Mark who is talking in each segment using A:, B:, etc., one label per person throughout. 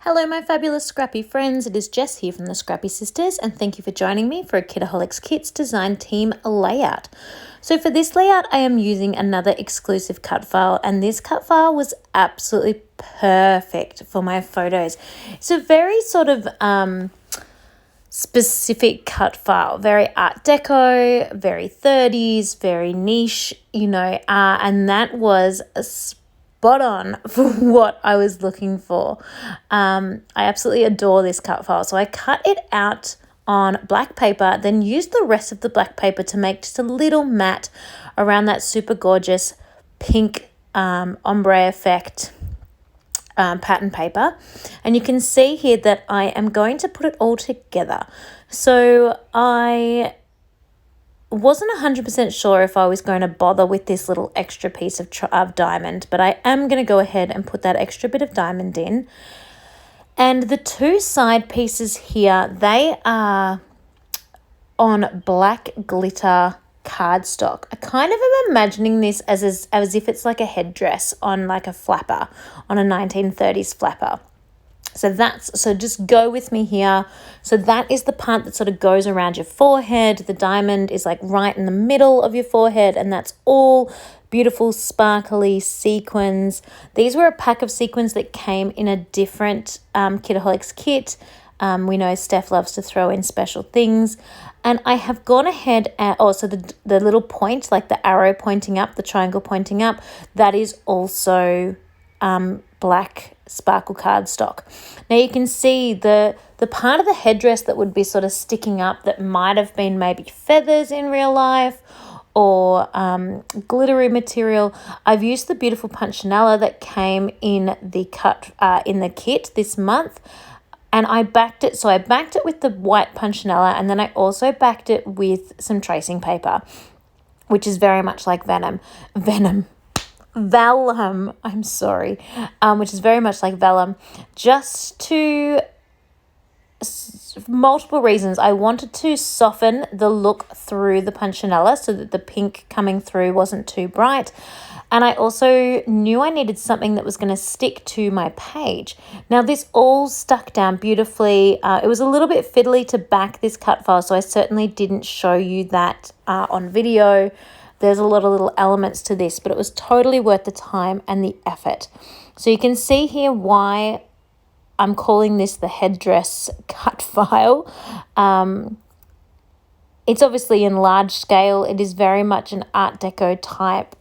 A: Hello my fabulous scrappy friends, it is Jess here from the Scrappy Sisters and thank you for joining me for a Kitaholic Kits design team layout. So for this layout I am using another exclusive cut file and this cut file was absolutely perfect for my photos. It's a very sort of specific cut file, very art deco, very 30s, very niche, and that was a spot on for what I was looking for. I absolutely adore this cut file. So I cut it out on black paper, then used the rest of the black paper to make just a little mat around that super gorgeous pink ombre effect pattern paper. And you can see here that I am going to put it all together. So I wasn't 100% sure if I was going to bother with this little extra piece of diamond, but I am going to go ahead and put that extra bit of diamond in. And the two side pieces here, they are on black glitter cardstock. I kind of am imagining this as if it's like a headdress on like a flapper, on a 1930s flapper. So just go with me here. So that is the part that sort of goes around your forehead. The diamond is like right in the middle of your forehead, and that's all beautiful sparkly sequins. These were a pack of sequins that came in a different Kitaholics kit. We know Steph loves to throw in special things. And I have gone ahead and also the little point, like the arrow pointing up, the triangle pointing up, that is also black sparkle cardstock. Now you can see the part of the headdress that would be sort of sticking up that might have been maybe feathers in real life or glittery material. I've used the beautiful punchinella that came in the kit this month. And I backed it, so I backed it with the white punchinella and then I also backed it with some tracing paper, which is very much like vellum, I'm sorry, which is very much like vellum, just to multiple reasons. I wanted to soften the look through the punchinella so that the pink coming through wasn't too bright. And I also knew I needed something that was going to stick to my page. Now this all stuck down beautifully. It was a little bit fiddly to back this cut file, so I certainly didn't show you that on video. There's a lot of little elements to this, but it was totally worth the time and the effort. So you can see here why I'm calling this the headdress cut file. It's obviously in large scale. It is very much an Art Deco type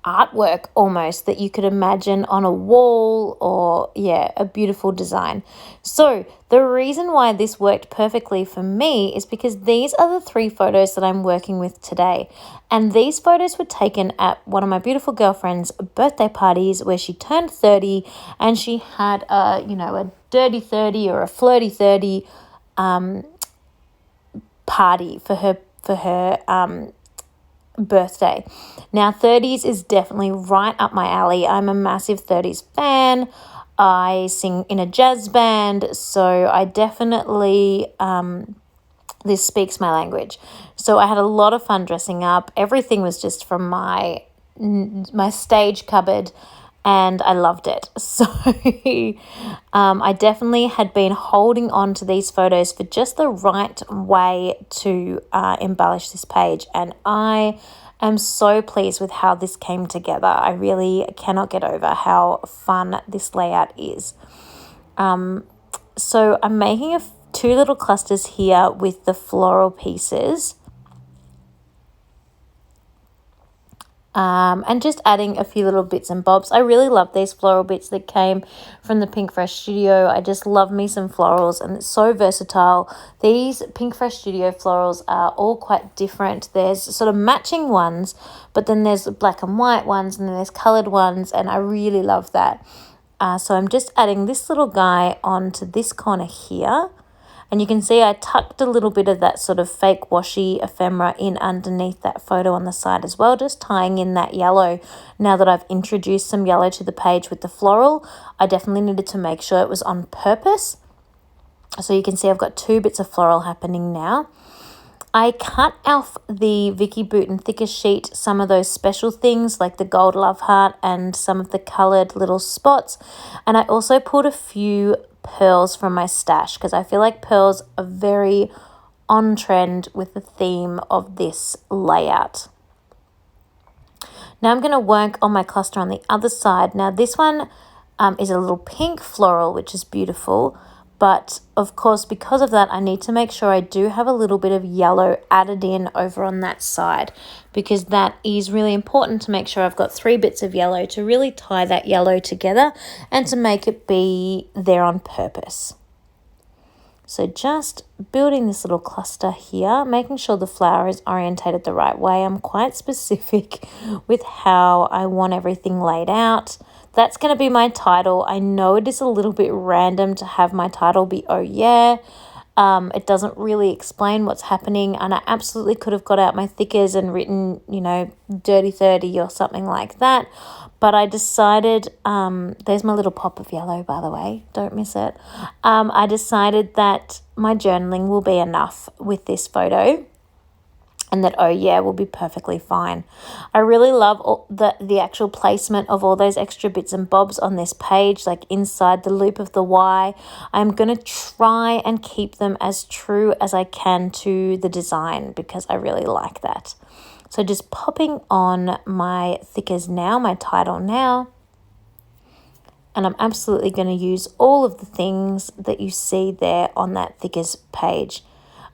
A: artwork almost that you could imagine on a wall, or a beautiful design. So the reason why this worked perfectly for me is because these are the 3 photos that I'm working with today, and these photos were taken at one of my beautiful girlfriend's birthday parties where she turned 30 and she had a dirty 30 or a flirty 30 party for her birthday. Now 30s is definitely right up my alley. I'm a massive 30s fan. I sing in a jazz band, so I definitely this speaks my language. So I had a lot of fun dressing up. Everything was just from my stage cupboard and I loved it. So I definitely had been holding on to these photos for just the right way to embellish this page, and I am so pleased with how this came together. I really cannot get over how fun this layout is. So I'm making 2 little clusters here with the floral pieces. And just adding a few little bits and bobs. I really love these floral bits that came from the Pink Fresh Studio. I just love me some florals and it's so versatile. These Pink Fresh Studio florals are all quite different. There's sort of matching ones, but then there's black and white ones and then there's coloured ones, and I really love that. So I'm just adding this little guy onto this corner here. And you can see I tucked a little bit of that sort of fake washi ephemera in underneath that photo on the side as well, just tying in that yellow. Now that I've introduced some yellow to the page with the floral, I definitely needed to make sure it was on purpose. So you can see I've got 2 bits of floral happening now. I cut off the Vicky Bouton thicker sheet, some of those special things like the gold love heart and some of the coloured little spots. And I also pulled a few pearls from my stash because I feel like pearls are very on trend with the theme of this layout. Now I'm going to work on my cluster on the other side. Now this one is a little pink floral, which is beautiful. But of course, because of that, I need to make sure I do have a little bit of yellow added in over on that side, because that is really important to make sure I've got 3 bits of yellow to really tie that yellow together and to make it be there on purpose. So just building this little cluster here, making sure the flower is orientated the right way. I'm quite specific with how I want everything laid out. That's going to be my title. I know it is a little bit random to have my title be "Oh yeah." It doesn't really explain what's happening, and I absolutely could have got out my thickers and written, Dirty 30 or something like that. But I decided, there's my little pop of yellow, by the way, don't miss it. I decided that my journaling will be enough with this photo, and that "Oh yeah" will be perfectly fine. I really love the actual placement of all those extra bits and bobs on this page, like inside the loop of the Y. I'm going to try and keep them as true as I can to the design because I really like that. So just popping on my thickers now, my title now. And I'm absolutely going to use all of the things that you see there on that thickers page.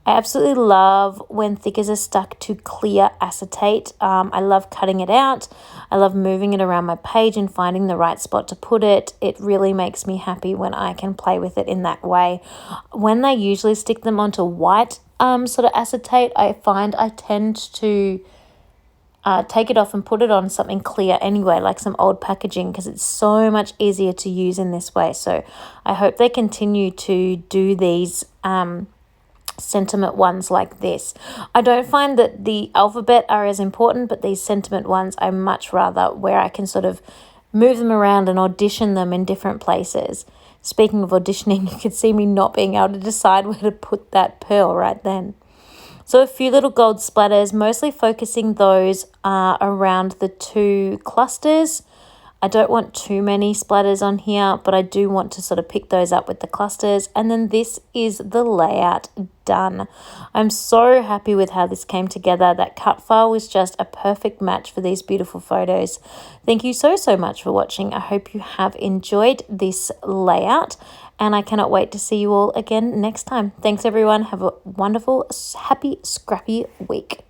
A: I absolutely love when thickers are stuck to clear acetate. I love cutting it out. I love moving it around my page and finding the right spot to put it. It really makes me happy when I can play with it in that way. When they usually stick them onto white sort of acetate, I find I tend to take it off and put it on something clear anyway, like some old packaging, because it's so much easier to use in this way. So I hope they continue to do these sentiment ones like this. I don't find that the alphabet are as important, but these sentiment ones I much rather, where I can sort of move them around and audition them in different places. Speaking of auditioning, you could see me not being able to decide where to put that pearl right then. So a few little gold splatters, mostly focusing those around the 2 clusters. I don't want too many splatters on here, but I do want to sort of pick those up with the clusters. And then this is the layout done. I'm so happy with how this came together. That cut file was just a perfect match for these beautiful photos. Thank you so much for watching. I hope you have enjoyed this layout, and I cannot wait to see you all again next time. Thanks everyone. Have a wonderful, happy, scrappy week.